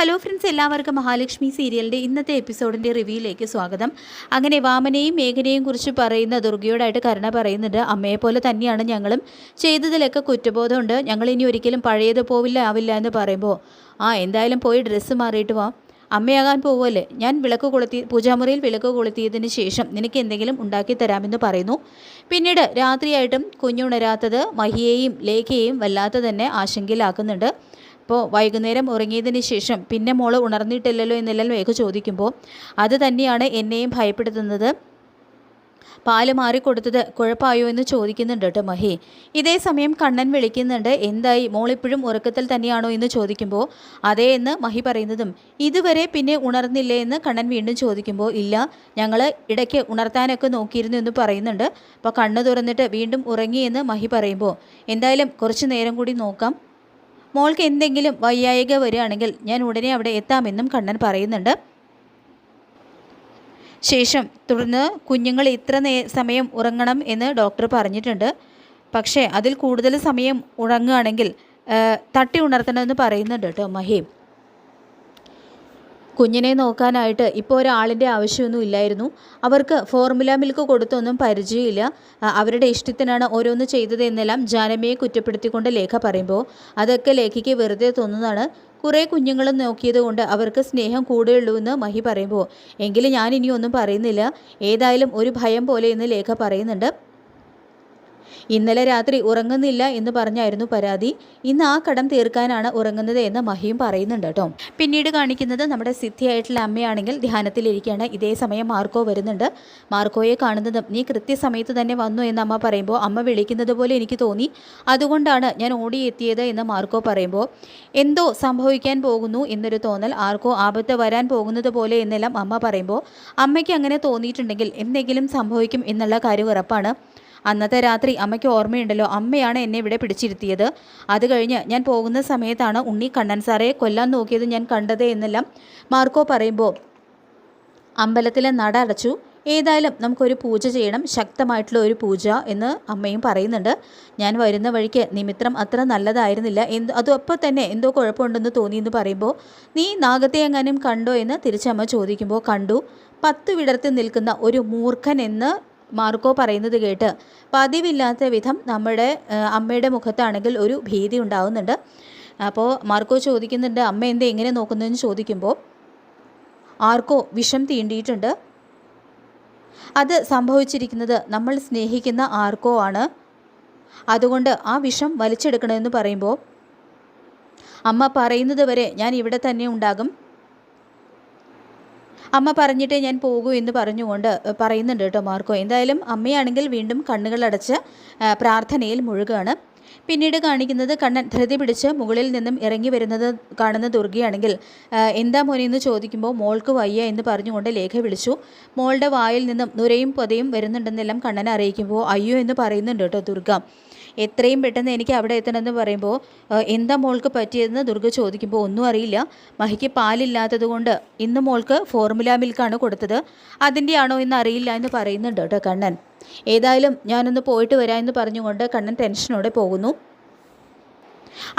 Hello friends, എല്ലാവർക്കും മഹാലക്ഷ്മി സീരിയലിൻ്റെ ഇന്നത്തെ എപ്പിസോഡിൻ്റെ റിവ്യൂയിലേക്ക് സ്വാഗതം. അങ്ങനെ വാമനെയും മേഘനയും കുറിച്ച് പറയുന്ന ദുർഗയോടായിട്ട് കരുണ പറയുന്നുണ്ട്. അമ്മയെ പോലെ തന്നെയാണ് ഞങ്ങളും, ചെയ്തതിലൊക്കെ കുറ്റബോധമുണ്ട്, ഞങ്ങൾ ഇനി ഒരിക്കലും പഴയത് ആവില്ല എന്ന് പറയുമ്പോൾ, എന്തായാലും പോയി ഡ്രസ്സ് മാറിയിട്ട് വാ, അമ്മയാകാൻ പോവുമല്ലേ, ഞാൻ പൂജാമുറിയിൽ വിളക്ക് കൊളുത്തിയതിന് ശേഷം നിനക്ക് എന്തെങ്കിലും ഉണ്ടാക്കി തരാമെന്ന് പറയുന്നു. പിന്നീട് രാത്രിയായിട്ടും കുഞ്ഞുണരാത്തത് മഹിയെയും ലേഖയെയും വല്ലാതെ തന്നെ ആശങ്കയിലാക്കുന്നുണ്ട്. അപ്പോൾ വൈകുന്നേരം ഉറങ്ങിയതിന് ശേഷം പിന്നെ മോള് ഉണർന്നിട്ടില്ലല്ലോ എന്നെല്ലാം മേഘ ചോദിക്കുമ്പോൾ, അത് തന്നെയാണ് എന്നെയും ഭയപ്പെടുത്തുന്നത്, പാല് മാറിക്കൊടുത്തത് കുഴപ്പമായോ എന്ന് ചോദിക്കുന്നുണ്ട് കേട്ടോ മഹി. ഇതേ സമയം കണ്ണൻ വിളിക്കുന്നുണ്ട്. എന്തായി, മോളിപ്പോഴും ഉറക്കത്തിൽ തന്നെയാണോ എന്ന് ചോദിക്കുമ്പോൾ അതേ എന്ന് മഹി പറയുന്നതും, ഇതുവരെ പിന്നെ ഉണർന്നില്ലേ എന്ന് കണ്ണൻ വീണ്ടും ചോദിക്കുമ്പോൾ, ഇല്ല, ഞങ്ങൾ ഇടയ്ക്ക് ഉണർത്താനൊക്കെ നോക്കിയിരുന്നു എന്ന് പറയുന്നുണ്ട്. അപ്പോൾ കണ്ണ് തുറന്നിട്ട് വീണ്ടും ഉറങ്ങിയെന്ന് മഹി പറയുമ്പോൾ, എന്തായാലും കുറച്ച് നേരം കൂടി നോക്കാം, മോൾക്ക് എന്തെങ്കിലും വയ്യായിക വരികയാണെങ്കിൽ ഞാൻ ഉടനെ അവിടെ എത്താമെന്നും കണ്ണൻ പറയുന്നുണ്ട്. ശേഷം തുടർന്ന് കുഞ്ഞുങ്ങൾ ഇത്ര സമയം ഉറങ്ങണം എന്ന് ഡോക്ടർ പറഞ്ഞിട്ടുണ്ട്, പക്ഷേ അതിൽ കൂടുതൽ സമയം ഉറങ്ങുകയാണെങ്കിൽ തട്ടി ഉണർത്തണമെന്ന് പറയുന്നുണ്ട് കേട്ടോ മഹീം. കുഞ്ഞിനെ നോക്കാനായിട്ട് ഇപ്പോൾ ഒരാളിൻ്റെ ആവശ്യമൊന്നും ഇല്ലായിരുന്നു. അവർക്ക് ഫോർമുല മിൽക്ക് കൊടുത്തൊന്നും പരിചയമില്ല, അവരുടെ ഇഷ്ടത്തിനാണ് ഓരോന്ന് ചെയ്തത് എന്നെല്ലാം ജാനമ്മയെ കുറ്റപ്പെടുത്തിക്കൊണ്ട് ലേഖ പറയുമ്പോൾ, അതൊക്കെ ലേഖയ്ക്ക് വെറുതെ തോന്നുന്നതാണ്, കുറേ കുഞ്ഞുങ്ങളും നോക്കിയത് കൊണ്ട് അവർക്ക് സ്നേഹം കൂടുകയുള്ളൂ എന്ന് മഹി പറയുമ്പോൾ, എങ്കിലും ഞാൻ ഇനിയൊന്നും പറയുന്നില്ല, ഏതായാലും ഒരു ഭയം പോലെ എന്ന് ലേഖ പറയുന്നുണ്ട്. ഇന്നലെ രാത്രി ഉറങ്ങുന്നില്ല എന്ന് പറഞ്ഞായിരുന്നു പരാതി, ഇന്ന് ആ കടം തീർക്കാനാണ് ഉറങ്ങുന്നത് എന്ന് മഹിയും പറയുന്നുണ്ട് കേട്ടോ. പിന്നീട് കാണിക്കുന്നത് നമ്മുടെ സിദ്ധിയായിട്ടുള്ള അമ്മയാണെങ്കിൽ ധ്യാനത്തിലിരിക്കുകയാണ്. ഇതേ സമയം മാർക്കോ വരുന്നുണ്ട്. മാർക്കോയെ കാണുന്നതും, നീ കൃത്യസമയത്ത് തന്നെ വന്നു എന്ന് അമ്മ പറയുമ്പോൾ, അമ്മ വിളിക്കുന്നത് പോലെ എനിക്ക് തോന്നി, അതുകൊണ്ടാണ് ഞാൻ ഓടിയെത്തിയത് എന്ന് മാർക്കോ പറയുമ്പോൾ, എന്തോ സംഭവിക്കാൻ പോകുന്നു എന്നൊരു തോന്നൽ, ആർക്കോ ആപത്ത് വരാൻ പോകുന്നത് പോലെ എന്നെല്ലാം അമ്മ പറയുമ്പോൾ, അമ്മയ്ക്ക് അങ്ങനെ തോന്നിയിട്ടുണ്ടെങ്കിൽ എന്തെങ്കിലും സംഭവിക്കും എന്നുള്ള കാര്യം ഉറപ്പാണ്. അന്നത്തെ രാത്രി അമ്മയ്ക്ക് ഓർമ്മയുണ്ടല്ലോ, അമ്മയാണ് എന്നെ ഇവിടെ പിടിച്ചിരുത്തിയത്, അത് കഴിഞ്ഞ് ഞാൻ പോകുന്ന സമയത്താണ് ഉണ്ണി കണ്ണൻ സാറെ കൊല്ലാൻ നോക്കിയത് ഞാൻ കണ്ടത് എന്നെല്ലാം മാർക്കോ പറയുമ്പോൾ, അമ്പലത്തിലെ നട അടച്ചു, ഏതായാലും നമുക്കൊരു പൂജ ചെയ്യണം, ശക്തമായിട്ടുള്ള ഒരു പൂജ എന്ന് അമ്മയും പറയുന്നുണ്ട്. ഞാൻ വരുന്ന വഴിക്ക് നിമിത്രം അത്ര നല്ലതായിരുന്നില്ല, അപ്പോൾ തന്നെ എന്തോ കുഴപ്പമുണ്ടെന്ന് തോന്നിയെന്ന് പറയുമ്പോൾ, നീ നാഗത്തെ എങ്ങാനും കണ്ടോ എന്ന് തിരിച്ചമ്മ ചോദിക്കുമ്പോൾ, കണ്ടു, 10 വിടർത്തി നിൽക്കുന്ന ഒരു മൂർഖൻ എന്ന് മാർക്കോ പറയുന്നത് കേട്ട് പതിവില്ലാത്ത വിധം നമ്മുടെ അമ്മയുടെ മുഖത്താണെങ്കിൽ ഒരു ഭീതി ഉണ്ടാവുന്നുണ്ട്. അപ്പോൾ മാർക്കോ ചോദിക്കുന്നുണ്ട്, അമ്മ എന്താ എങ്ങനെ നോക്കുന്നതെന്ന് ചോദിക്കുമ്പോൾ, ആർക്കോ വിഷം തീണ്ടിയിട്ടുണ്ട്, അത് സംഭവിച്ചിരിക്കുന്നത് നമ്മൾ സ്നേഹിക്കുന്ന ആർക്കോ ആണ്, അതുകൊണ്ട് ആ വിഷം വലിച്ചെടുക്കണമെന്ന് പറയുമ്പോൾ, അമ്മ പറയുന്നത് വരെ ഞാൻ ഇവിടെ തന്നെ ഉണ്ടാകും, അമ്മ പറഞ്ഞിട്ടേ ഞാൻ പോകൂ എന്ന് പറഞ്ഞുകൊണ്ട് പറയുന്നുണ്ട് കേട്ടോ മാർക്കോ. എന്തായാലും അമ്മയാണെങ്കിൽ വീണ്ടും കണ്ണുകളടച്ച് പ്രാർത്ഥനയിൽ മുഴുകുകയാണ്. പിന്നീട് കാണിക്കുന്നത് കണ്ണൻ ധൃതി പിടിച്ച് മുകളിൽ നിന്നും ഇറങ്ങി വരുന്നത് കാണുന്ന ദുർഗയാണെങ്കിൽ, എന്താ മോനെ എന്ന് ചോദിക്കുമ്പോൾ, മോൾക്ക് വയ്യ എന്ന് പറഞ്ഞുകൊണ്ട് ലേഖ വിളിച്ചു. മോളുടെ വായിൽ നിന്നും നുരയും പൊതയും വരുന്നുണ്ടെന്നെല്ലാം കണ്ണനെ അറിയിക്കുമ്പോൾ, അയ്യോ എന്ന് പറയുന്നുണ്ട് കേട്ടോ ദുർഗ. എത്രയും പെട്ടെന്ന് എനിക്ക് അവിടെ എത്തണമെന്ന് പറയുമ്പോൾ, എന്താ മോൾക്ക് പറ്റിയതെന്ന് ദുർഗ ചോദിക്കുമ്പോൾ, ഒന്നും അറിയില്ല, മഹിക്ക് പാലില്ലാത്തത് കൊണ്ട് ഇന്ന് മോൾക്ക് ഫോർമുല മിൽക്കാണ് കൊടുത്തത്, അതിൻ്റെ ആണോ എന്ന് അറിയില്ല എന്ന് പറയുന്നുണ്ട് കേട്ടോ കണ്ണൻ. ഏതായാലും ഞാനൊന്ന് പോയിട്ട് വരാമെന്ന് പറഞ്ഞുകൊണ്ട് കണ്ണൻ ടെൻഷനോടെ പോകുന്നു.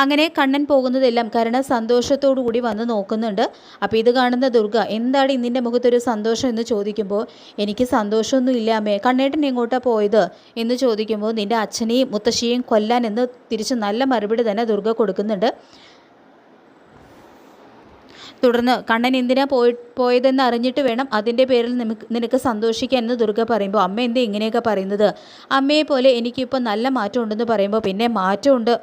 അങ്ങനെ കണ്ണൻ പോകുന്നതെല്ലാം കരുണ സന്തോഷത്തോടു കൂടി വന്ന് നോക്കുന്നുണ്ട്. അപ്പോൾ ഇത് കാണുന്ന ദുർഗ, എന്താണ് ഇന്നിൻ്റെ മുഖത്തൊരു സന്തോഷം എന്ന് ചോദിക്കുമ്പോൾ, എനിക്ക് സന്തോഷമൊന്നും ഇല്ലാമേ, കണ്ണേട്ടൻ എങ്ങോട്ടാണ് പോയത് എന്ന് ചോദിക്കുമ്പോൾ, നിൻ്റെ അച്ഛനെയും മുത്തശ്ശിയെയും കൊല്ലാൻ എന്ന് തിരിച്ച് നല്ല മറുപടി തന്നെ ദുർഗ കൊടുക്കുന്നുണ്ട്. തുടർന്ന് കണ്ണൻ എന്തിനാ പോയതെന്ന് അറിഞ്ഞിട്ട് വേണം അതിൻ്റെ പേരിൽ നിനക്ക് സന്തോഷിക്കാൻ എന്ന് ദുർഗ പറയുമ്പോൾ, അമ്മ എന്താ ഇങ്ങനെയൊക്കെ പറയുന്നത്, അമ്മയെ പോലെ എനിക്കിപ്പോൾ നല്ല മാറ്റം ഉണ്ടെന്ന് പറയുമ്പോൾ, പിന്നെ മാറ്റമുണ്ട്,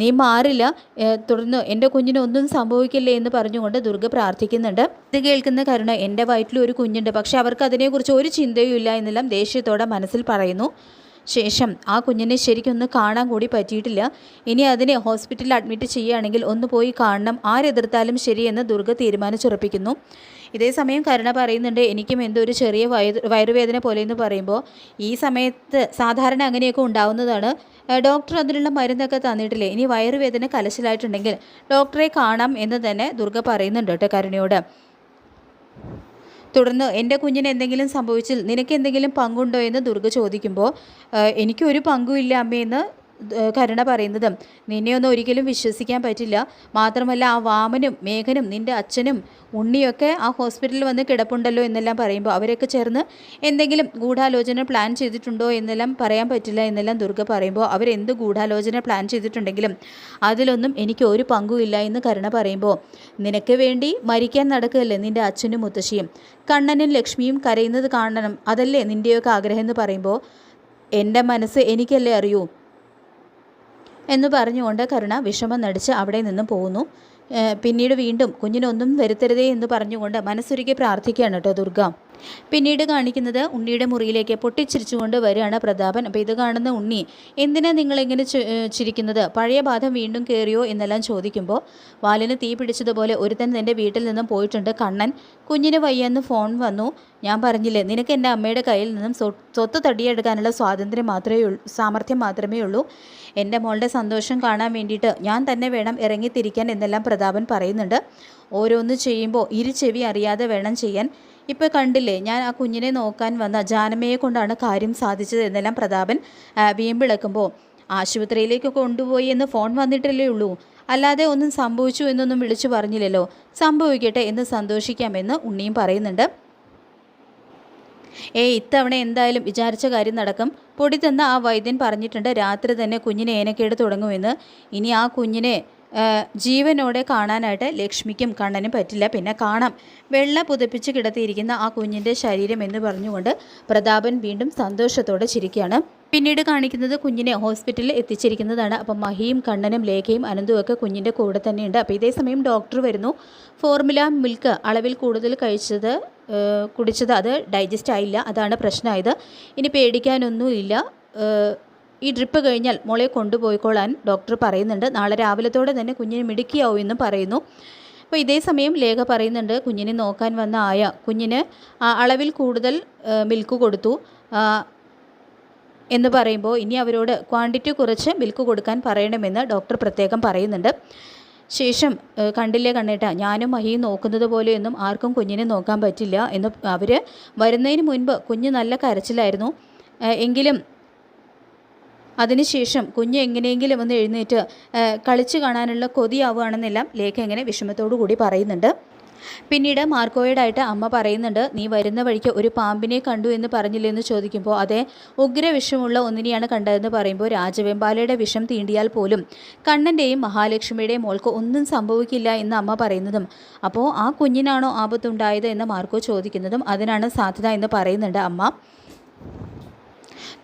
നീ മാറില്ല, തുടർന്ന് എൻ്റെ കുഞ്ഞിനൊന്നും സംഭവിക്കില്ലേ എന്ന് പറഞ്ഞുകൊണ്ട് ദുർഗ പ്രാർത്ഥിക്കുന്നുണ്ട്. ഇത് കേൾക്കുന്ന കരുണ, എൻ്റെ വയറ്റിൽ ഒരു കുഞ്ഞുണ്ട്, പക്ഷെ അവർക്ക് അതിനെക്കുറിച്ച് ഒരു ചിന്തയും ഇല്ല എന്നെല്ലാം ദേഷ്യത്തോടെ മനസ്സിൽ പറയുന്നു. ശേഷം ആ കുഞ്ഞിനെ ശരിക്കൊന്ന് കാണാൻ കൂടി പറ്റിയിട്ടില്ല, ഇനി അതിനെ ഹോസ്പിറ്റലിൽ അഡ്മിറ്റ് ചെയ്യുകയാണെങ്കിൽ ഒന്ന് പോയി കാണണം, ആരെതിർത്താലും ശരിയെന്ന് ദുർഗ തീരുമാനിച്ചുറപ്പിക്കുന്നു. ഇതേ സമയം കരുണ പറയുന്നുണ്ട്, എനിക്കും എന്തോ ഒരു ചെറിയ വയറുവേദന പോലെ എന്ന് പറയുമ്പോൾ, ഈ സമയത്ത് സാധാരണ അങ്ങനെയൊക്കെ ഉണ്ടാവുന്നതാണ്, ഡോക്ടർ അതിനുള്ള മരുന്നൊക്കെ തന്നിട്ടില്ലേ, ഇനി വയറുവേദന കലശലായിട്ടുണ്ടെങ്കിൽ ഡോക്ടറെ കാണാം എന്ന് തന്നെ ദുർഗ പറയുന്നുണ്ട് കേട്ടോ കരുണയോട്. തുടർന്ന്, എൻ്റെ കുഞ്ഞിന് എന്തെങ്കിലും സംഭവിച്ചാൽ നിനക്ക് എന്തെങ്കിലും പങ്കുണ്ടോ എന്ന് ദുർഗ ചോദിക്കുമ്പോൾ, എനിക്കൊരു പങ്കുമില്ല അമ്മയെന്ന് കരുണ പറയുന്നത്. നിന്നെയൊന്നും ഒരിക്കലും വിശ്വസിക്കാൻ പറ്റില്ല. മാത്രമല്ല ആ വാമനും മേഘനും നിൻ്റെ അച്ഛനും ഉണ്ണിയൊക്കെ ആ ഹോസ്പിറ്റലിൽ വന്ന് കിടപ്പുണ്ടല്ലോ എന്നെല്ലാം പറയുമ്പോൾ അവരൊക്കെ ചേർന്ന് എന്തെങ്കിലും ഗൂഢാലോചന പ്ലാൻ ചെയ്തിട്ടുണ്ടോ എന്നെല്ലാം പറയാൻ പറ്റില്ല എന്നെല്ലാം ദുർഗ പറയുമ്പോൾ അവരെന്ത് ഗൂഢാലോചന പ്ലാൻ ചെയ്തിട്ടുണ്ടെങ്കിലും അതിലൊന്നും എനിക്ക് ഒരു പങ്കുമില്ല എന്ന് കരുണ പറയുമ്പോൾ നിനക്ക് വേണ്ടി മരിക്കാൻ നടക്കുകയല്ലേ നിൻ്റെ അച്ഛനും മുത്തശ്ശിയും. കണ്ണനും ലക്ഷ്മിയും കരയുന്നത് കാണണം, അതല്ലേ നിൻ്റെയൊക്കെ ആഗ്രഹം എന്ന് പറയുമ്പോൾ എൻ്റെ മനസ്സ് എനിക്കല്ലേ അറിയൂ എന്ന് പറഞ്ഞുകൊണ്ട് കരുണ വിഷമം നടിച്ച് അവിടെ നിന്ന് പോകുന്നു. പിന്നീട് വീണ്ടും കുഞ്ഞിനൊന്നും വരുത്തരുതേ എന്ന് പറഞ്ഞുകൊണ്ട് മനസ്സൊരുക്കി പ്രാർത്ഥിക്കുകയാണ് കേട്ടോ ദുർഗ. പിന്നീട് കാണിക്കുന്നത് ഉണ്ണിയുടെ മുറിയിലേക്ക് പൊട്ടിച്ചിരിച്ചുകൊണ്ട് വരികയാണ് പ്രതാപൻ. അപ്പോൾ ഇത് കാണുന്ന ഉണ്ണി, എന്തിനാ നിങ്ങളിങ്ങനെ ചിരിക്കുന്നത്, പഴയ ബാധ വീണ്ടും കയറിയോ എന്നെല്ലാം ചോദിക്കുമ്പോൾ വാലിന് തീ പിടിച്ചതുപോലെ ഒരുത്തൻ എൻ്റെ വീട്ടിൽ നിന്നും പോയിട്ടുണ്ട് കണ്ണൻ. കുഞ്ഞിന് വയ്യെന്ന് ഫോൺ വന്നു. ഞാൻ പറഞ്ഞില്ലേ നിനക്ക് എൻ്റെ അമ്മയുടെ കയ്യിൽ നിന്നും സ്വത്ത് തടിയെടുക്കാനുള്ള സാമർഥ്യം മാത്രമേ ഉള്ളൂ. എൻ്റെ മോളുടെ സന്തോഷം കാണാൻ വേണ്ടിയിട്ട് ഞാൻ തന്നെ വേണം ഇറങ്ങിത്തിരിക്കാൻ എന്നെല്ലാം പ്രതാപൻ പറയുന്നുണ്ട്. ഓരോന്ന് ചെയ്യുമ്പോൾ ചെവി അറിയാതെ വേണം ചെയ്യാൻ. ഇപ്പോൾ കണ്ടില്ലേ ഞാൻ ആ കുഞ്ഞിനെ നോക്കാൻ വന്ന ജാനമ്മയെ കൊണ്ടാണ് കാര്യം സാധിച്ചത് എന്നെല്ലാം പ്രതാപൻ വീമ്പിളക്കുമ്പോൾ ആശുപത്രിയിലേക്ക് കൊണ്ടുപോയി എന്ന് ഫോൺ വന്നിട്ടല്ലേ ഉള്ളൂ, അല്ലാതെ ഒന്നും സംഭവിച്ചു എന്നൊന്നും വിളിച്ചു പറഞ്ഞില്ലല്ലോ. സംഭവിക്കട്ടെ എന്ന് സന്തോഷിക്കാമെന്ന് ഉണ്ണിയും പറയുന്നുണ്ട്. ഇത്തവണ എന്തായാലും വിചാരിച്ച കാര്യം നടക്കും. പൊടി തന്ന ആ വൈദ്യൻ പറഞ്ഞിട്ടുണ്ട് രാത്രി തന്നെ കുഞ്ഞിനെ ഏനക്കേട് തുടങ്ങുമെന്ന്. ഇനി ആ കുഞ്ഞിനെ ജീവനോടെ കാണാനായിട്ട് ലക്ഷ്മിക്കും കണ്ണനും പറ്റില്ല. പിന്നെ കാണാം വെള്ള പുതപ്പിച്ച് കിടത്തിയിരിക്കുന്ന ആ കുഞ്ഞിൻ്റെ ശരീരം എന്ന് പറഞ്ഞുകൊണ്ട് പ്രതാപൻ വീണ്ടും സന്തോഷത്തോടെ ചിരിക്കുകയാണ്. പിന്നീട് കാണിക്കുന്നത് കുഞ്ഞിനെ ഹോസ്പിറ്റലിൽ എത്തിച്ചിരിക്കുന്നതാണ്. അപ്പം മഹിയും കണ്ണനും ലേഖയും അനന്തുമൊക്കെ കുഞ്ഞിൻ്റെ കൂടെ തന്നെയുണ്ട്. അപ്പോൾ ഇതേ സമയം ഡോക്ടർ വരുന്നു. ഫോർമുല മിൽക്ക് അളവിൽ കൂടുതൽ കുടിച്ചത് അത് ഡൈജസ്റ്റ് ആയില്ല, അതാണ് പ്രശ്നമായത്. ഇനി പേടിക്കാനൊന്നുമില്ല, ഈ ഡ്രിപ്പ് കഴിഞ്ഞാൽ മോളെ കൊണ്ടുപോയിക്കോളാൻ ഡോക്ടർ പറയുന്നുണ്ട്. നാളെ രാവിലത്തോടെ തന്നെ കുഞ്ഞിന് മിടുക്കിയാവും എന്നും പറയുന്നു. അപ്പോൾ ഇതേ സമയം ലേഖ പറയുന്നുണ്ട് കുഞ്ഞിനെ നോക്കാൻ വന്ന കുഞ്ഞിന് അളവിൽ കൂടുതൽ മിൽക്ക് കൊടുത്തു എന്ന് പറയുമ്പോൾ ഇനി അവരോട് ക്വാണ്ടിറ്റി കുറച്ച് മിൽക്ക് കൊടുക്കാൻ പറയണമെന്ന് ഡോക്ടർ പ്രത്യേകം പറയുന്നുണ്ട്. ശേഷം കണ്ടില്ലേ കണ്ണേട്ട, ഞാനും മഹിയും നോക്കുന്നത് പോലെയൊന്നും ആർക്കും കുഞ്ഞിനെ നോക്കാൻ പറ്റില്ല എന്ന് അവർ വരുന്നതിന് മുൻപ് കുഞ്ഞ് നല്ല കരച്ചിലായിരുന്നു. എങ്കിലും അതിനുശേഷം കുഞ്ഞ് എങ്ങനെയെങ്കിലും ഒന്ന് എഴുന്നേറ്റ് കളിച്ചു കാണാനുള്ള കൊതിയാവുകയാണെന്നെല്ലാം ലേഖ ഇങ്ങനെ വിഷമത്തോടു കൂടി പറയുന്നുണ്ട്. പിന്നീട് മാർക്കോയോടായിട്ട് അമ്മ പറയുന്നുണ്ട്, നീ വരുന്ന വഴിക്ക് ഒരു പാമ്പിനെ കണ്ടു എന്ന് പറഞ്ഞില്ലെന്ന് ചോദിക്കുമ്പോൾ അതെ, ഉഗ്രവിഷമുള്ള ഒന്നിനെയാണ് കണ്ടതെന്ന് പറയുമ്പോൾ രാജവെമ്പാലയുടെ വിഷം തീണ്ടിയാൽ പോലും കണ്ണൻ്റെയും മഹാലക്ഷ്മിയുടെയും മോൾക്ക് ഒന്നും സംഭവിക്കില്ല എന്ന് അമ്മ പറയുന്നതും അപ്പോൾ ആ കുഞ്ഞിനാണോ ആപത്തുണ്ടായത് എന്ന് മാർക്കോ ചോദിക്കുന്നതും അതിനാണ് സാധ്യത എന്ന് പറയുന്നുണ്ട് അമ്മ.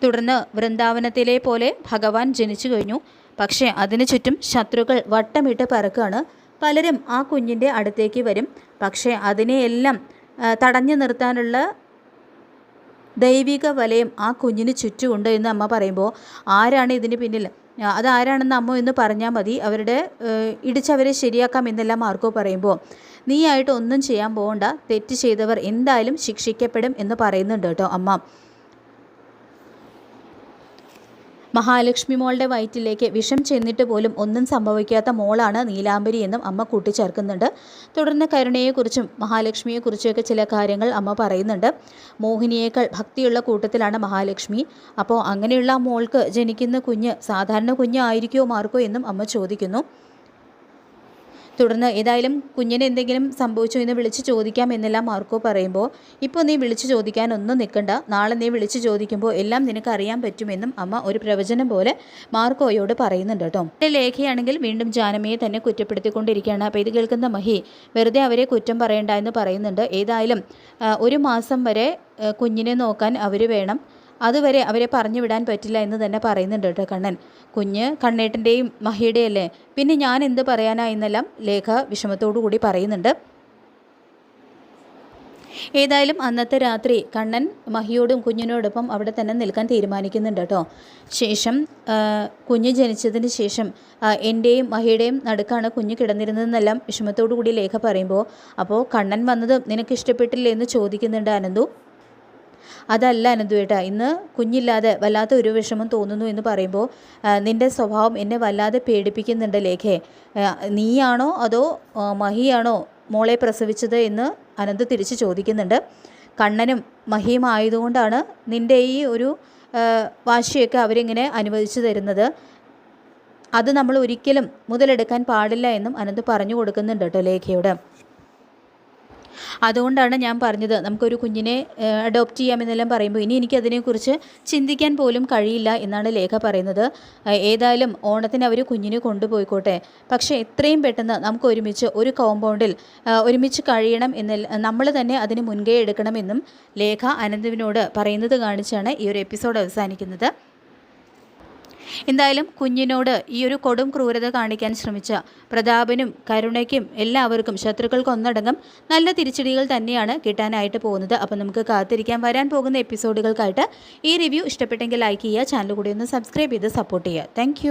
തുടർന്ന് വൃന്ദാവനത്തിലെ പോലെ ഭഗവാൻ ജനിച്ചു കഴിഞ്ഞു. പക്ഷേ അതിനു ചുറ്റും ശത്രുക്കൾ വട്ടമിട്ട് പറക്കുകയാണ്. പലരും ആ കുഞ്ഞിൻ്റെ അടുത്തേക്ക് വരും, പക്ഷേ അതിനെയെല്ലാം തടഞ്ഞു നിർത്താനുള്ള ദൈവിക വലയം ആ കുഞ്ഞിന് ചുറ്റുമുണ്ട് എന്ന് അമ്മ പറയുമ്പോൾ ആരാണ് ഇതിന് പിന്നിൽ, അതാരാണെന്ന് അമ്മ എന്ന് പറഞ്ഞാൽ മതി, അവരുടെ ഇടിച്ചവരെ ശരിയാക്കാം എന്നെല്ലാം മാർക്കോ പറയുമ്പോൾ നീയായിട്ട് ഒന്നും ചെയ്യാൻ പോകണ്ട, തെറ്റ് ചെയ്തവർ എന്തായാലും ശിക്ഷിക്കപ്പെടും എന്ന് പറയുന്നുണ്ട് കേട്ടോ അമ്മ. മഹാലക്ഷ്മി മോളുടെ വയറ്റിലേക്ക് വിഷം ചെന്നിട്ട് പോലും ഒന്നും സംഭവിക്കാത്ത മോളാണ് നീലാംബരി എന്നും അമ്മ കൂട്ടിച്ചേർക്കുന്നുണ്ട്. തുടർന്ന് കരുണയെക്കുറിച്ചും മഹാലക്ഷ്മിയെക്കുറിച്ചുമൊക്കെ ചില കാര്യങ്ങൾ അമ്മ പറയുന്നുണ്ട്. മോഹിനിയേക്കാൾ ഭക്തിയുള്ള കൂട്ടത്തിലാണ് മഹാലക്ഷ്മി. അപ്പോൾ അങ്ങനെയുള്ള മോൾക്ക് ജനിക്കുന്ന കുഞ്ഞ് സാധാരണ കുഞ്ഞായിരിക്കുമോ മാർക്കോ എന്നും അമ്മ ചോദിക്കുന്നു. തുടർന്ന് ഏതായാലും കുഞ്ഞിന് എന്തെങ്കിലും സംഭവിച്ചു എന്ന് വിളിച്ച് ചോദിക്കാം എന്നെല്ലാം മാർക്കോ പറയുമ്പോൾ ഇപ്പോൾ നീ വിളിച്ച് ചോദിക്കാനൊന്നും നിൽക്കണ്ട, നാളെ നീ വിളിച്ച് ചോദിക്കുമ്പോൾ എല്ലാം നിനക്ക് അറിയാൻ പറ്റുമെന്നും അമ്മ ഒരു പ്രവചനം പോലെ മാർക്കോയോട് പറയുന്നുണ്ട് കേട്ടോ. ലേഖയാണെങ്കിൽ വീണ്ടും ജാനമ്മയെ തന്നെ കുറ്റപ്പെടുത്തിക്കൊണ്ടിരിക്കുകയാണ്. അപ്പോൾ ഇത് കേൾക്കുന്ന മഹി വെറുതെ അവരെ കുറ്റം പറയണ്ട എന്ന് പറയുന്നുണ്ട്. ഏതായാലും 1 മാസം വരെ കുഞ്ഞിനെ നോക്കാൻ അവർ വേണം, അതുവരെ അവരെ പറഞ്ഞു വിടാൻ പറ്റില്ല എന്ന് തന്നെ പറയുന്നുണ്ട് കേട്ടോ കണ്ണൻ. കുഞ്ഞ് കണ്ണേട്ടൻ്റെയും മഹിയുടെയും അല്ലേ, പിന്നെ ഞാൻ എന്ത് പറയാനാ എന്നെല്ലാം ലേഖ വിഷമത്തോടു കൂടി പറയുന്നുണ്ട്. ഏതായാലും അന്നത്തെ രാത്രി കണ്ണൻ മഹിയോടും കുഞ്ഞിനോടൊപ്പം അവിടെ തന്നെ നിൽക്കാൻ തീരുമാനിക്കുന്നുണ്ട് കേട്ടോ. ശേഷം കുഞ്ഞ് ജനിച്ചതിന് ശേഷം എൻ്റെയും മഹിയുടെയും നടുക്കാണ് കുഞ്ഞ് കിടന്നിരുന്നതെന്നെല്ലാം വിഷമത്തോടു കൂടി ലേഖ പറയുമ്പോൾ അപ്പോൾ കണ്ണൻ വന്നത് നിനക്ക് ഇഷ്ടപ്പെട്ടില്ലേ എന്ന് ചോദിക്കുന്നുണ്ട് അനന്തു. അതല്ല അനന്തുവേട്ടാ, ഇന്ന് കുഞ്ഞില്ലാതെ വല്ലാത്ത ഒരു വിഷമം തോന്നുന്നു എന്ന് പറയുമ്പോൾ നിൻ്റെ സ്വഭാവം എന്നെ വല്ലാതെ പേടിപ്പിക്കുന്നുണ്ട് ലേഖേ. നീയാണോ അതോ മഹിയാണോ മോളെ പ്രസവിച്ചത് എന്ന് അനന്ത് തിരിച്ച് ചോദിക്കുന്നുണ്ട്. കണ്ണനും മഹിയും ആയതുകൊണ്ടാണ് നിൻ്റെ ഈ ഒരു വാശിയൊക്കെ അവരിങ്ങനെ അനുവദിച്ചു തരുന്നത്. അത് നമ്മൾ ഒരിക്കലും മുതലെടുക്കാൻ പാടില്ല എന്നും അനന്ത് പറഞ്ഞു കൊടുക്കുന്നുണ്ട് കേട്ടോ ലേഖയോട്. അതുകൊണ്ടാണ് ഞാൻ പറഞ്ഞത് നമുക്കൊരു കുഞ്ഞിനെ അഡോപ്റ്റ് ചെയ്യാമെന്നെല്ലാം പറയുമ്പോൾ ഇനി എനിക്കതിനെക്കുറിച്ച് ചിന്തിക്കാൻ പോലും കഴിയില്ല എന്നാണ് ലേഖ പറയുന്നത്. ഏതായാലും ഓണത്തിന് അവർ കുഞ്ഞിനെ കൊണ്ടുപോയിക്കോട്ടെ, പക്ഷേ എത്രയും പെട്ടെന്ന് നമുക്ക് ഒരുമിച്ച് ഒരു കോമ്പൗണ്ടിൽ ഒരുമിച്ച് കഴിയണം എന്ന് നമ്മൾ തന്നെ അതിന് മുൻകൈ എടുക്കണമെന്നും ലേഖ അനന്തുവിനോട് പറയുന്നത് കാണിച്ചാണ് ഈ ഒരു എപ്പിസോഡ് അവസാനിക്കുന്നത്. എന്തായാലും കുഞ്ഞിനോട് ഈ ഒരു കൊടും ക്രൂരത കാണിക്കാൻ ശ്രമിച്ച പ്രതാപനും കരുണയ്ക്കും എല്ലാവർക്കും ശത്രുക്കൾക്കൊന്നടങ്കം നല്ല തിരിച്ചടികൾ തന്നെയാണ് കിട്ടാനായിട്ട് പോകുന്നത്. അപ്പം നമുക്ക് കാത്തിരിക്കാൻ വരാൻ പോകുന്ന എപ്പിസോഡുകൾക്കായിട്ട്. ഈ റിവ്യൂ ഇഷ്ടപ്പെട്ടെങ്കിൽ ലൈക്ക് ചെയ്യുക, ചാനൽ കൂടി ഒന്ന് സബ്സ്ക്രൈബ് ചെയ്ത് സപ്പോർട്ട് ചെയ്യുക. താങ്ക്